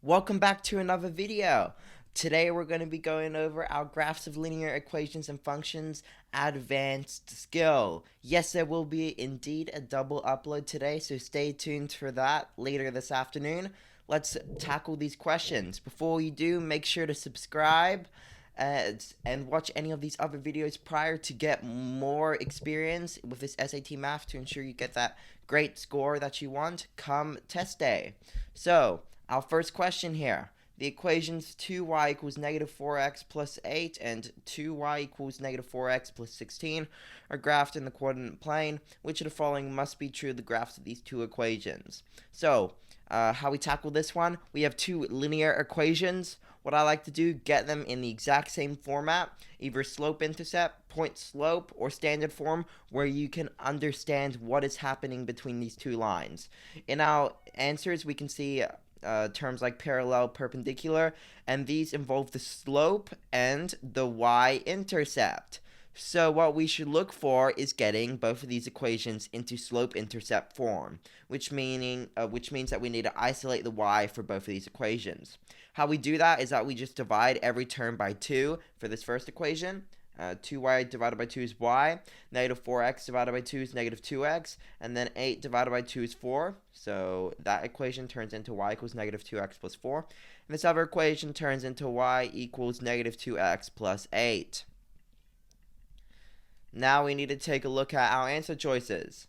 Welcome back to another video. Today we're going to be going over our graphs of linear equations and functions advanced skill. Yes, there will be indeed a double upload today, so stay tuned for that later this afternoon. Let's tackle these questions. Before you do, make sure to subscribe and watch any of these other videos prior to get more experience with this SAT math to ensure you get that great score that you want come test day. So, our first question here. The equations 2y equals negative 4x plus 8 and 2y equals negative 4x plus 16 are graphed in the coordinate plane. Which of the following must be true of the graphs of these two equations? So, how we tackle this one, we have two linear equations. What I like to do, get them in the exact same format, either slope-intercept, point-slope, or standard form, where you can understand what is happening between these two lines. In our answers, we can see terms like parallel, perpendicular, and these involve the slope and the y-intercept. So what we should look for is getting both of these equations into slope-intercept form, which means that we need to isolate the y for both of these equations. How we do that is that we just divide every term by 2 for this first equation. 2y divided by 2 is y, negative 4x divided by 2 is negative 2x, and then 8 divided by 2 is 4, so that equation turns into y equals negative 2x plus 4, and this other equation turns into y equals negative 2x plus 8. Now we need to take a look at our answer choices.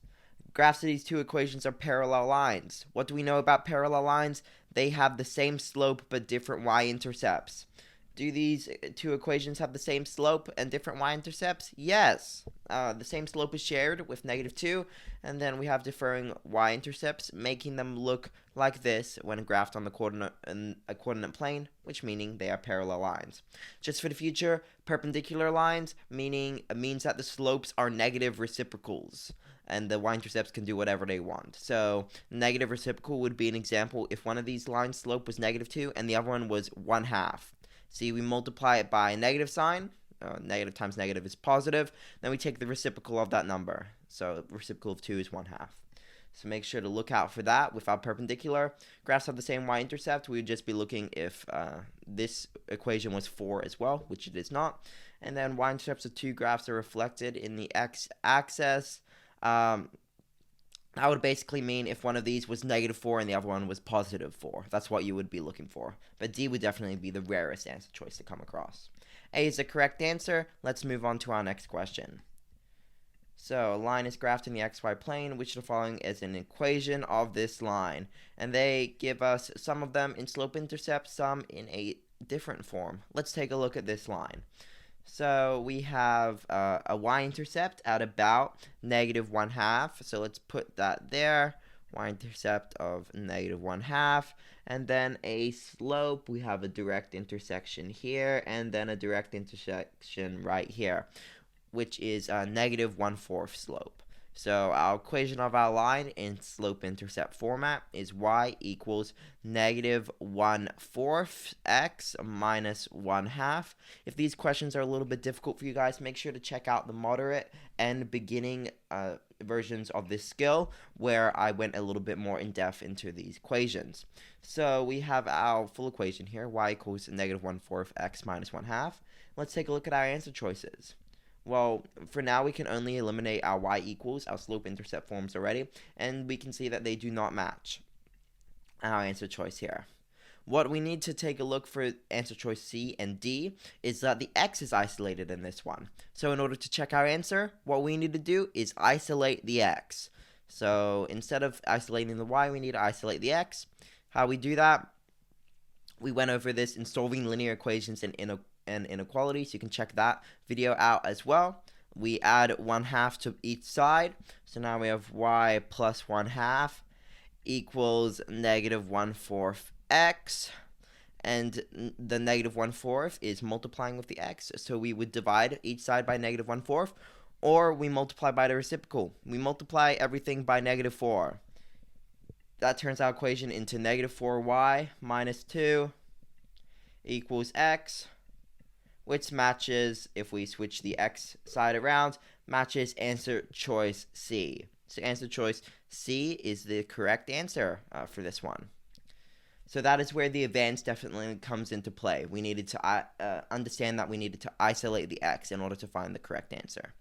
Graphs of these two equations are parallel lines. What do we know about parallel lines? They have the same slope but different y-intercepts. Do these two equations have the same slope and different y-intercepts? Yes. The same slope is shared with negative 2, and then we have differing y-intercepts, making them look like this when graphed on the coordinate plane, which meaning they are parallel lines. Just for the future, perpendicular lines means that the slopes are negative reciprocals, and the y-intercepts can do whatever they want. So negative reciprocal would be an example if one of these lines' slope was negative 2 and the other one was 1/2. See, we multiply it by a negative sign. Negative times negative is positive. Then we take the reciprocal of that number. So reciprocal of 2 is 1/2. So make sure to look out for that. Without perpendicular graphs have the same y-intercept, we would just be looking if this equation was 4 as well, which it is not. And then y-intercepts of two graphs are reflected in the x-axis. That would basically mean if one of these was negative 4 and the other one was positive 4. That's what you would be looking for. But D would definitely be the rarest answer choice to come across. A is the correct answer. Let's move on to our next question. So, a line is graphed in the xy plane. Which of the following is an equation of this line? And they give us some of them in slope-intercept, some in a different form. Let's take a look at this line. So we have a y-intercept at about negative 1/2. So let's put that there. Y-intercept of negative 1/2. And then a slope. We have a direct intersection here. And then a direct intersection right here, which is a negative 1/4 slope. So our equation of our line in slope-intercept format is y equals negative 1/4 x minus 1/2. If these questions are a little bit difficult for you guys, make sure to check out the moderate and beginning versions of this skill, where I went a little bit more in depth into these equations. So we have our full equation here, y equals negative 1/4 x minus 1/2. Let's take a look at our answer choices. Well, for now, we can only eliminate our y equals, our slope-intercept forms already, and we can see that they do not match our answer choice here. What we need to take a look for answer choice C and D is that the x is isolated in this one. So in order to check our answer, what we need to do is isolate the x. So instead of isolating the y, we need to isolate the x. How we do that? We went over this in solving linear equations and inequalities. You can check that video out as well. We add 1/2 to each side. So now we have y plus 1/2 equals negative 1/4 x. And the negative 1/4 is multiplying with the x. So we would divide each side by negative 1/4. Or we multiply by the reciprocal. We multiply everything by negative 4. That turns our equation into negative 4y minus 2 equals x, which matches, if we switch the x side around, matches answer choice C. So answer choice C is the correct answer for this one. So that is where the advance definitely comes into play. We needed to understand that we needed to isolate the x in order to find the correct answer.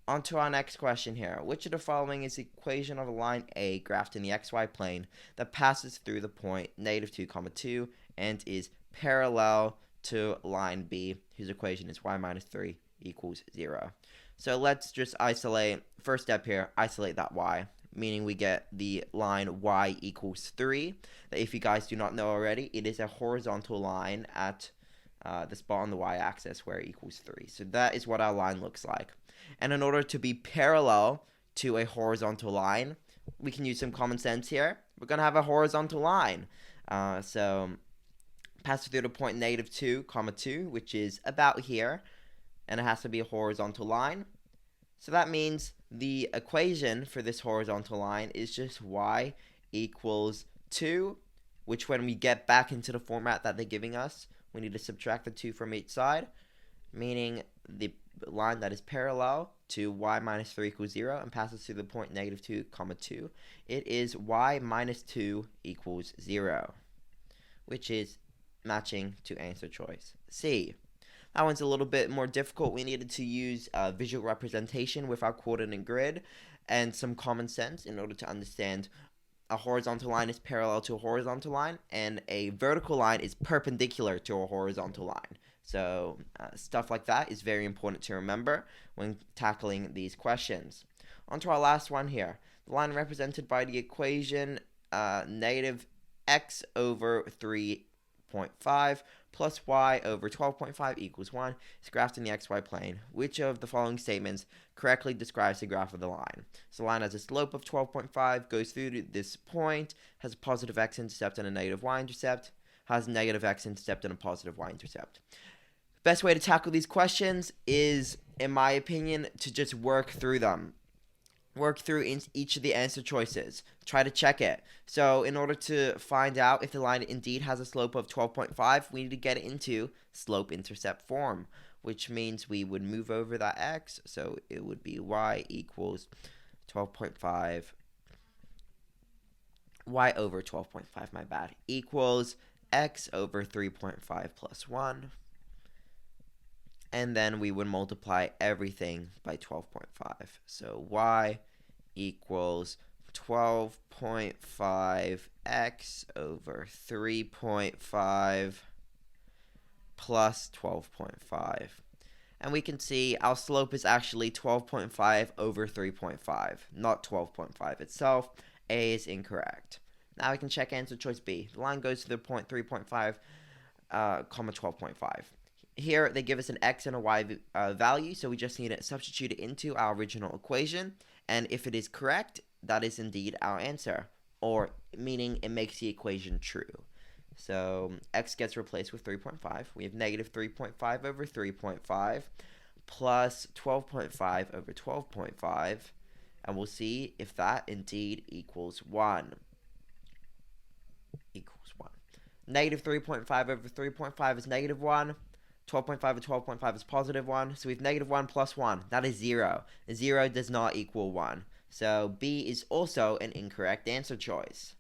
On to our next question here. Which of the following is the equation of a line A graphed in the xy plane that passes through the point -2, 2 and is parallel to line B, whose equation is y minus 3 equals 0? So let's just isolate, first step here, isolate that y, meaning we get the line y equals 3. That, if you guys do not know already, it is a horizontal line at the spot on the y-axis where it equals 3. So that is what our line looks like. And in order to be parallel to a horizontal line, we can use some common sense here. We're going to have a horizontal line. So pass through the point -2, 2, which is about here. And it has to be a horizontal line. So that means the equation for this horizontal line is just y equals 2, which when we get back into the format that they're giving us, we need to subtract the 2 from each side, meaning the line that is parallel to y minus 3 equals 0 and passes through the point -2, 2, it is y minus 2 equals 0, which is matching to answer choice C. That one's a little bit more difficult. We needed to use visual representation with our coordinate grid and some common sense in order to understand a horizontal line is parallel to a horizontal line and a vertical line is perpendicular to a horizontal line. So stuff like that is very important to remember when tackling these questions. On to our last one here. The line represented by the equation negative x over 3.5 plus y over 12.5 equals 1 is graphed in the xy plane. Which of the following statements correctly describes the graph of the line? So the line has a slope of 12.5, goes through this point, has a positive x-intercept and a negative y-intercept, has a negative x-intercept and a positive y-intercept. Best way to tackle these questions is, in my opinion, to just work through them. Work through each of the answer choices. Try to check it. So in order to find out if the line indeed has a slope of 12.5, we need to get it into slope-intercept form, which means we would move over that x. So it would be y equals 12.5, y over 12.5, my bad, equals x over 3.5 plus 1. And then we would multiply everything by 12.5. So y equals 12.5 x over 3.5 plus 12.5. And we can see our slope is actually 12.5 over 3.5, not 12.5 itself. A is incorrect. Now we can check answer choice B. The line goes to the point 3.5, 12.5. Here, they give us an x and a y value, so we just need to substitute it into our original equation. And if it is correct, that is indeed our answer, or meaning it makes the equation true. So x gets replaced with 3.5. We have negative 3.5 over 3.5 plus 12.5 over 12.5. And we'll see if that indeed equals 1. Equals 1. Negative 3.5 over 3.5 is negative 1. 12.5 over 12.5 is positive 1. So we have negative 1 plus 1. That is 0. 0 does not equal 1. So B is also an incorrect answer choice.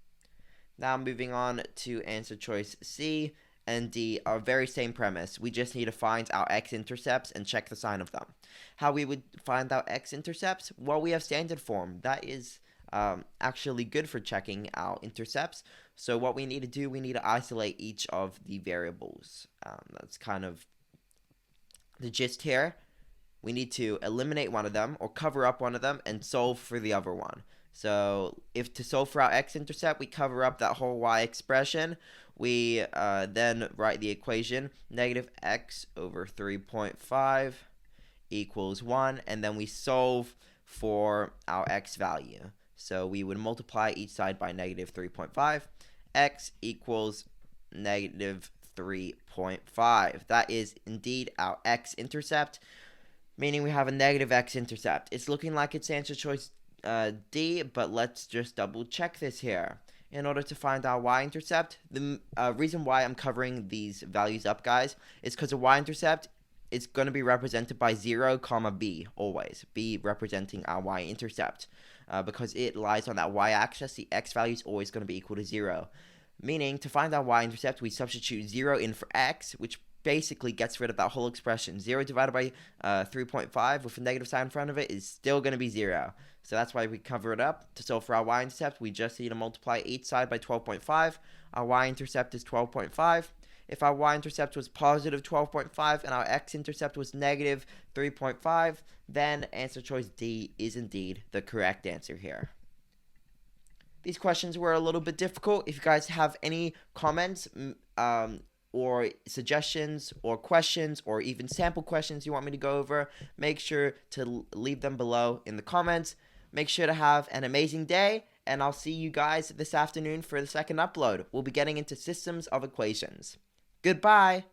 Now moving on to answer choice C and D are very same premise. We just need to find our x-intercepts and check the sign of them. How we would find our x-intercepts? Well, we have standard form. That is actually good for checking our intercepts. So what we need to do, we need to isolate each of the variables. That's kind of the gist here. We need to eliminate one of them or cover up one of them and solve for the other one. So if to solve for our x-intercept, we cover up that whole y expression. We then write the equation negative x over 3.5 equals 1, and then we solve for our x value. So we would multiply each side by negative 3.5. X equals negative 3.5. That is indeed our x-intercept, meaning we have a negative x-intercept. It's looking like it's answer choice D, but let's just double check this here. In order to find our y-intercept, the reason why I'm covering these values up, guys, is because a y-intercept is going to be represented by 0, b, always. B representing our y-intercept. Because it lies on that y-axis, the x value is always going to be equal to 0. Meaning, to find our y-intercept, we substitute 0 in for x, which basically gets rid of that whole expression. 0 divided by 3.5 with a negative sign in front of it is still going to be 0. So that's why we cover it up. To solve for our y-intercept, we just need to multiply each side by 12.5. Our y-intercept is 12.5. If our y-intercept was positive 12.5 and our x-intercept was negative 3.5, then answer choice D is indeed the correct answer here. These questions were a little bit difficult. If you guys have any comments or suggestions or questions or even sample questions you want me to go over, make sure to leave them below in the comments. Make sure to have an amazing day, and I'll see you guys this afternoon for the second upload. We'll be getting into systems of equations. Goodbye!